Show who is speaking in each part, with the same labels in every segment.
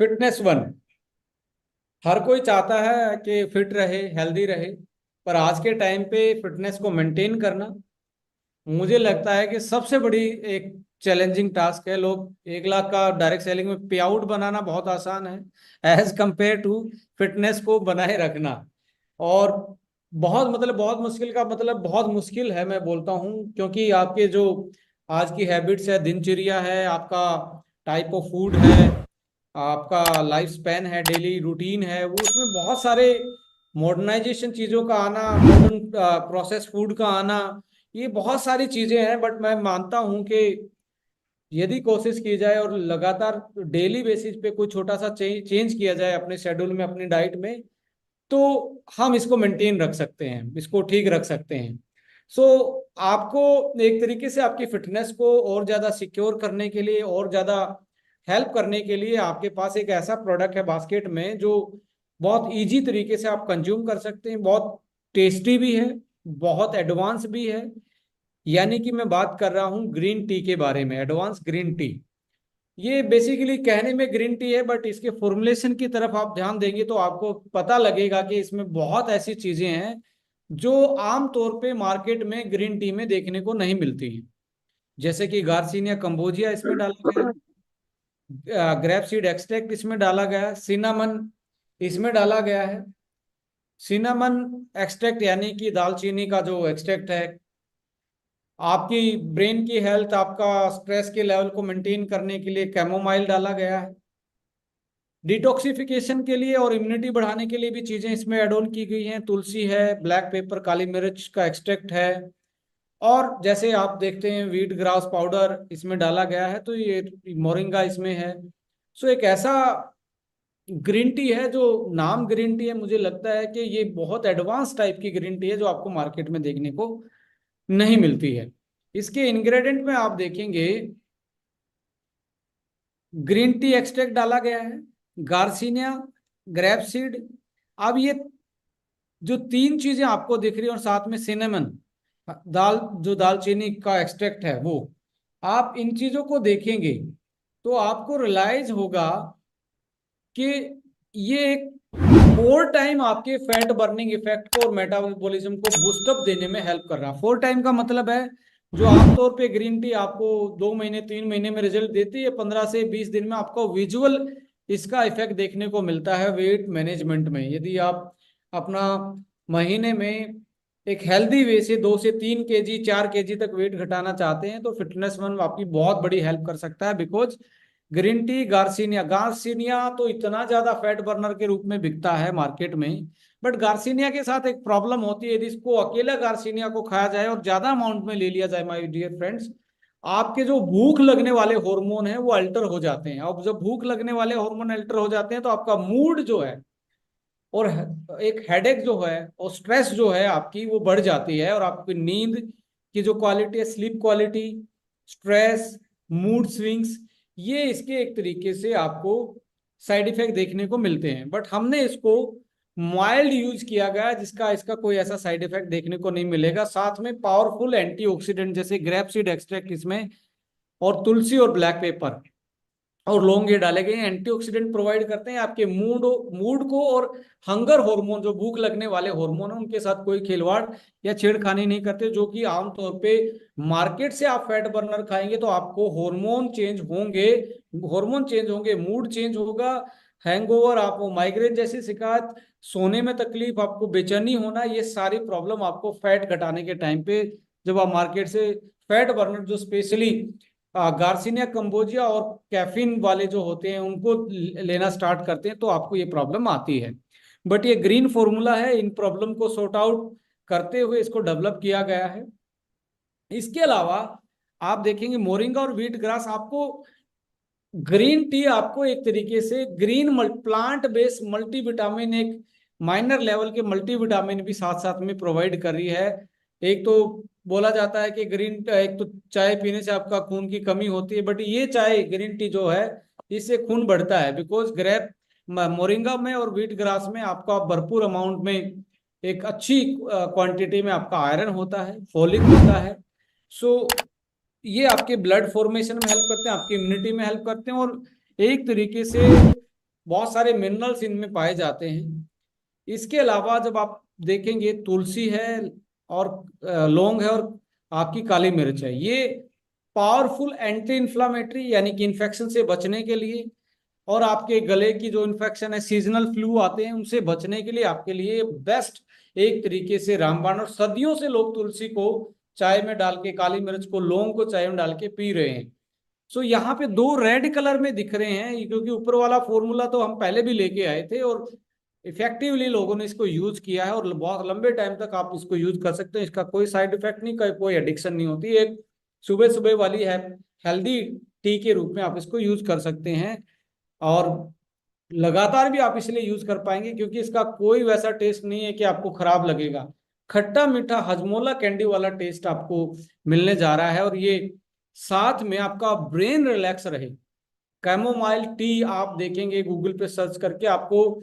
Speaker 1: Fitness one. हर कोई चाहता है कि फिट रहे, हेल्दी रहे। पर आज के टाइम पे फिटनेस को मेंटेन करना मुझे लगता है कि सबसे बड़ी एक चैलेंजिंग टास्क है। लोग 1 लाख का डायरेक्ट सेलिंग में पे आउट बनाना बहुत आसान है एज कंपेयर टू फिटनेस को बनाए रखना। और बहुत मुश्किल का मतलब बहुत मुश्किल है, मैं बोलता हूँ, क्योंकि आपके जो आज की हैबिट्स है, दिनचर्या है, आपका टाइप ऑफ फूड है, आपका लाइफ स्पैन है, डेली रूटीन है, वो उसमें बहुत सारे मॉडर्नाइजेशन चीज़ों का आना, मॉडर्न प्रोसेस फूड का आना, ये बहुत सारी चीज़ें हैं। बट मैं मानता हूँ कि यदि कोशिश की जाए और लगातार डेली बेसिस पे कोई छोटा सा चेंज किया जाए अपने शेड्यूल में, अपनी डाइट में, तो हम इसको मेंटेन रख सकते हैं, इसको ठीक रख सकते हैं। सो आपको एक तरीके से आपकी फिटनेस को और ज़्यादा सिक्योर करने के लिए और ज़्यादा हेल्प करने के लिए आपके पास एक ऐसा प्रोडक्ट है बास्केट में जो बहुत इजी तरीके से आप कंज्यूम कर सकते हैं, बहुत टेस्टी भी है, बहुत एडवांस भी है। यानी कि मैं बात कर रहा हूँ ग्रीन टी के बारे में, एडवांस ग्रीन टी। ये बेसिकली कहने में ग्रीन टी है, बट इसके फॉर्मुलेशन की तरफ आप ध्यान देंगे तो आपको पता लगेगा कि इसमें बहुत ऐसी चीजें हैं जो आम तौर पे मार्केट में ग्रीन टी में देखने को नहीं मिलती हैं। जैसे कि गार्सिनिया कंबोजिया इसमें डाला गया है, ग्रेप सीड एक्सट्रैक्ट इसमें डाला गया है, सिनामन इसमें डाला गया है। सिनामन एक्सट्रैक्ट यानी कि दालचीनी का जो एक्सट्रैक्ट है, आपकी ब्रेन की हेल्थ, आपका स्ट्रेस के लेवल को मेंटेन करने के लिए कैमोमाइल डाला गया है। डिटॉक्सिफिकेशन के लिए और इम्यूनिटी बढ़ाने के लिए भी चीजें इसमें एड ऑन की गई हैं। तुलसी है, ब्लैक पेपर, काली मिर्च का एक्सट्रैक्ट है। और जैसे आप देखते हैं व्हीट ग्रास पाउडर इसमें डाला गया है, तो ये मोरिंगा इसमें है। सो एक ऐसा ग्रीन टी है जो नाम ग्रीन टी है, मुझे लगता है कि ये बहुत एडवांस टाइप की ग्रीन टी है जो आपको मार्केट में देखने को नहीं मिलती है। इसके इंग्रेडिएंट में आप देखेंगे ग्रीन टी एक्सट्रैक्ट डाला गया है, गार्सिनिया, ग्रेप सीड। अब ये जो तीन चीजें आपको दिख रही है और साथ में सिनेमन, दाल, जो दालचीनी का एक्सट्रैक्ट है वो, आप इन चीजों को देखेंगे तो आपको रियलाइज होगा कि ये एक फोर टाइम आपके फैट बर्निंग इफेक्ट को और मेटाबॉलिज्म को बूस्टअप देने में हेल्प कर रहा है। 4 टाइम का मतलब है जो आमतौर पे ग्रीन टी आपको 2 महीने 3 महीने में रिजल्ट देती है, 15 से 20 दिन में आपको विजुअल इसका इफेक्ट देखने को मिलता है वेट मैनेजमेंट में। यदि आप अपना महीने में एक हेल्दी वे से 2 से 3 केजी 4 केजी तक वेट घटाना चाहते हैं तो फिटनेस वन आपकी बहुत बड़ी हेल्प कर सकता है। Because green tea, garcinia, garcinia तो इतना ज्यादा फैट बर्नर के रूप में बिकता है मार्केट में। बट गार्सिनिया के साथ एक प्रॉब्लम होती है, यदि इसको अकेला गार्सिनिया को खाया जाए और ज्यादा अमाउंट में ले लिया जाए, माय डियर फ्रेंड्स, आपके जो भूख लगने वाले हार्मोन है वो अल्टर हो जाते हैं। अब जब भूख लगने वाले हार्मोन अल्टर हो जाते हैं तो आपका मूड जो है और एक हेडेक जो है और स्ट्रेस जो है आपकी वो बढ़ जाती है, और आपकी नींद की जो क्वालिटी है, sleep quality, stress, mood swings, ये इसके एक तरीके से आपको साइड इफेक्ट देखने को मिलते हैं। बट हमने इसको माइल्ड यूज किया गया जिसका इसका कोई ऐसा साइड इफेक्ट देखने को नहीं मिलेगा। साथ में पावरफुल एंटीऑक्सीडेंट जैसे ग्रेप सीड एक्सट्रैक्ट इसमें, और तुलसी और ब्लैक पेपर और लौंग ये डाले गए एंटीऑक्सीडेंट प्रोवाइड करते हैं आपके मूड मूड को, और हंगर हार्मोन जो भूख लगने वाले हार्मोन है उनके साथ कोई खिलवाड़ या छेड़खानी नहीं करते, जो कि आमतौर पे मार्केट से आप फैट बर्नर खाएंगे तो आपको हार्मोन चेंज होंगे, मूड चेंज होगा, हैंगओवर, आपको माइग्रेन जैसी शिकायत, सोने में तकलीफ, आपको बेचैनी होना, ये सारी प्रॉब्लम आपको फैट घटाने के टाइम पे जब आप मार्केट से फैट बर्नर जो स्पेशली गार्सिनिया कंबोजिया और कैफीन वाले जो होते हैं उनको लेना स्टार्ट करते हैं तो आपको ये प्रॉब्लम आती है। बट ये ग्रीन फॉर्मूला है, इन प्रॉब्लम को सॉर्ट आउट करते हुए इसको डेवलप किया गया है। इसके अलावा आप देखेंगे मोरिंगा और व्हीट ग्रास आपको ग्रीन टी आपको एक तरीके से ग्रीन प्लांट बेस्ड मल्टीविटामिन, एक माइनर लेवल के मल्टीविटामिन भी साथ साथ में प्रोवाइड कर रही है। एक तो बोला जाता है कि ग्रीन, एक तो चाय पीने से आपका खून की कमी होती है, बट ये चाय ग्रीन टी जो है इससे खून बढ़ता है। बिकॉज ग्रेप मोरिंगा में और व्हीट ग्रास में आपका भरपूर अमाउंट में एक अच्छी क्वांटिटी में आपका आयरन होता है, फोलिक होता है। सो ये आपके ब्लड फॉर्मेशन में हेल्प करते हैं, आपकी इम्यूनिटी में हेल्प करते हैं, और एक तरीके से बहुत सारे मिनरल्स इनमें पाए जाते हैं। इसके अलावा जब आप देखेंगे, तुलसी है और लौंग है और आपकी काली मिर्च है, ये पावरफुल एंटी इन्फ्लामेटरी यानी कि इन्फेक्शन से बचने के लिए, और आपके गले की जो इन्फेक्शन है, सीजनल फ्लू आते हैं, उनसे बचने के लिए आपके लिए बेस्ट एक तरीके से रामबाण। और सदियों से लोग तुलसी को चाय में डाल के, काली मिर्च को, लौंग को चाय में डाल के पी रहे हैं। सो यहाँ पे दो रेड कलर में दिख रहे हैं, क्योंकि ऊपर वाला फॉर्मूला तो हम पहले भी लेके आए थे और इफेक्टिवली लोगों ने इसको यूज किया है, और बहुत लंबे टाइम तक आप इसको यूज कर सकते हैं। इसका कोई साइड इफेक्ट नहीं, कोई एडिक्शन नहीं होती। एक सुबह सुबह वाली है हेल्दी टी के रूप में आप इसको यूज कर सकते हैं, और लगातार भी आप इसलिए यूज कर पाएंगे क्योंकि इसका कोई वैसा टेस्ट नहीं है कि आपको खराब लगेगा। खट्टा मीठा हजमोला कैंडी वाला टेस्ट आपको मिलने जा रहा है, और ये साथ में आपका ब्रेन रिलैक्स रहे। कैमोमाइल टी आप देखेंगे गूगल पे सर्च करके, आपको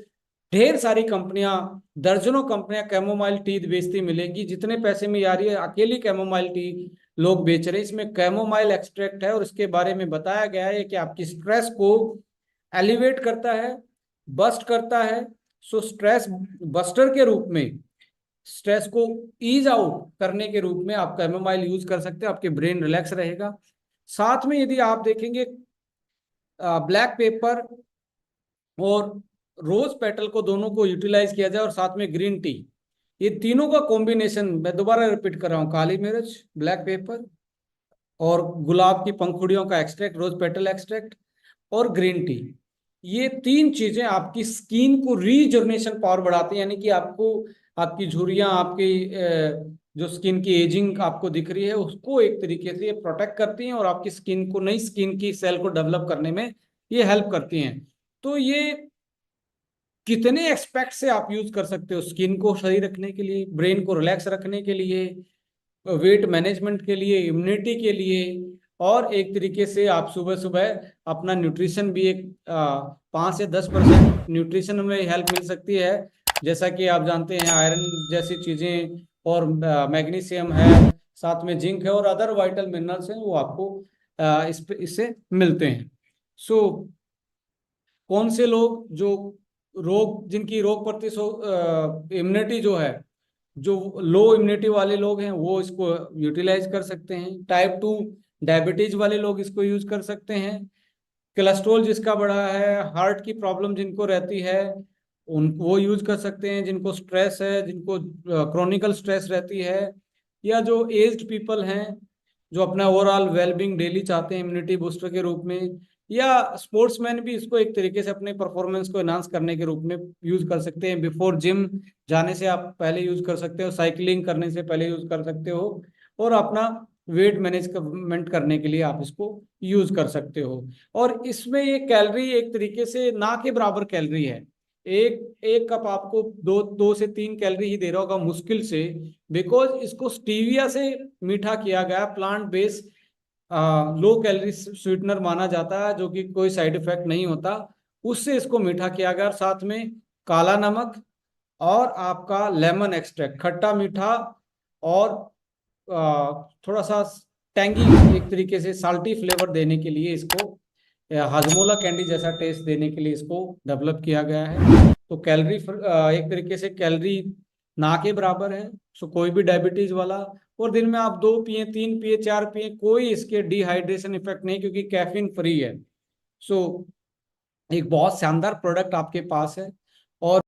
Speaker 1: ढेर सारी कंपनियां, दर्जनों कंपनियां कैमोमाइल टी बेचती मिलेगी। जितने पैसे में आ रही है, अकेली कैमोमाइल टी लोग बेच रहे हैं। इसमें कैमोमाइल एक्सट्रैक्ट है और इसके बारे में बताया गया है कि आपकी स्ट्रेस को एलिवेट करता है, बस्ट करता है। सो स्ट्रेस बस्टर के रूप में, स्ट्रेस को ईज आउट करने के रूप में आप कैमोमाइल यूज कर सकते हैं, आपके ब्रेन रिलैक्स रहेगा। साथ में यदि आप देखेंगे, ब्लैक पेपर और रोज पेटल को, दोनों को यूटिलाइज किया जाए, और साथ में ग्रीन टी, ये तीनों का कॉम्बिनेशन, मैं दोबारा रिपीट कर रहा हूँ, काली मिर्च, ब्लैक पेपर और गुलाब की पंखुड़ियों का एक्सट्रैक्ट, रोज पेटल एक्सट्रैक्ट और ग्रीन टी, ये तीन चीजें आपकी स्किन को रीजनरेशन पावर बढ़ाती हैं। यानी कि आपको, आपकी झुर्रियां, आपकी जो स्किन की एजिंग आपको दिख रही है, उसको एक तरीके से ये प्रोटेक्ट करती हैं, और आपकी स्किन को, नई स्किन की सेल को डेवलप करने में ये हेल्प करती हैं। तो ये कितने एक्सपेक्ट से आप यूज कर सकते हो, स्किन को सही रखने के लिए, ब्रेन को रिलैक्स रखने के लिए, वेट मैनेजमेंट के लिए, इम्यूनिटी के लिए, और एक तरीके से आप सुबह सुबह अपना न्यूट्रिशन भी एक 5 से 10% न्यूट्रिशन में हेल्प मिल सकती है। जैसा कि आप जानते हैं, आयरन जैसी चीजें और मैग्नीशियम है, साथ में जिंक है और अदर वाइटल मिनरल्स हैं, वो आपको इससे मिलते हैं। सो कौन से लोग जो रोग, जिनकी रोग इम्यूनिटी जो है, जो लो इम्यूनिटी वाले लोग हैं, वो इसको यूटिलाइज कर सकते हैं। टाइप 2 डायबिटीज वाले लोग इसको यूज कर सकते हैं। कोलेस्ट्रॉल जिसका बढ़ा है, हार्ट की प्रॉब्लम जिनको रहती है, उन वो यूज कर सकते हैं। जिनको स्ट्रेस है, जिनको क्रोनिकल स्ट्रेस रहती है, या जो एज्ड पीपल हैं, जो अपना ओवरऑल वेलबींग डेली चाहते हैं इम्यूनिटी बूस्टर के रूप में, या स्पोर्ट्समैन भी इसको एक तरीके से अपने परफॉर्मेंस को एनहांस करने के रूप में यूज कर सकते हैं। बिफोर जिम जाने से आप पहले यूज कर सकते हो, साइकिलिंग करने से पहले यूज कर सकते हो, और अपना वेट मैनेजमेंट करने के लिए आप इसको यूज कर सकते हो। और इसमें ये कैलोरी एक तरीके से ना के बराबर कैलोरी है। एक एक कप आपको 2 से 3 कैलोरी ही दे रहा होगा मुश्किल से, बिकॉज इसको स्टीविया से मीठा किया गया, plant based low calorie sweetener माना जाता है, जो कि कोई साइड इफेक्ट नहीं होता, उससे इसको मीठा किया गया। और साथ में काला नमक और आपका लेमन एक्सट्रैक्ट, खट्टा मीठा और थोड़ा सा टैंगी, एक तरीके से साल्टी फ्लेवर देने के लिए इसको, हाजमोला कैंडी जैसा टेस्ट देने के लिए इसको डेवलप किया गया है। तो कैलोरी एक तरीके से कैलोरी ना के बराबर है। सो कोई भी डायबिटीज वाला, और दिन में आप 2 पिए, 3 पिए, 4 पिए, कोई इसके डिहाइड्रेशन इफेक्ट नहीं, क्योंकि कैफीन फ्री है। सो एक बहुत शानदार प्रोडक्ट आपके पास है। और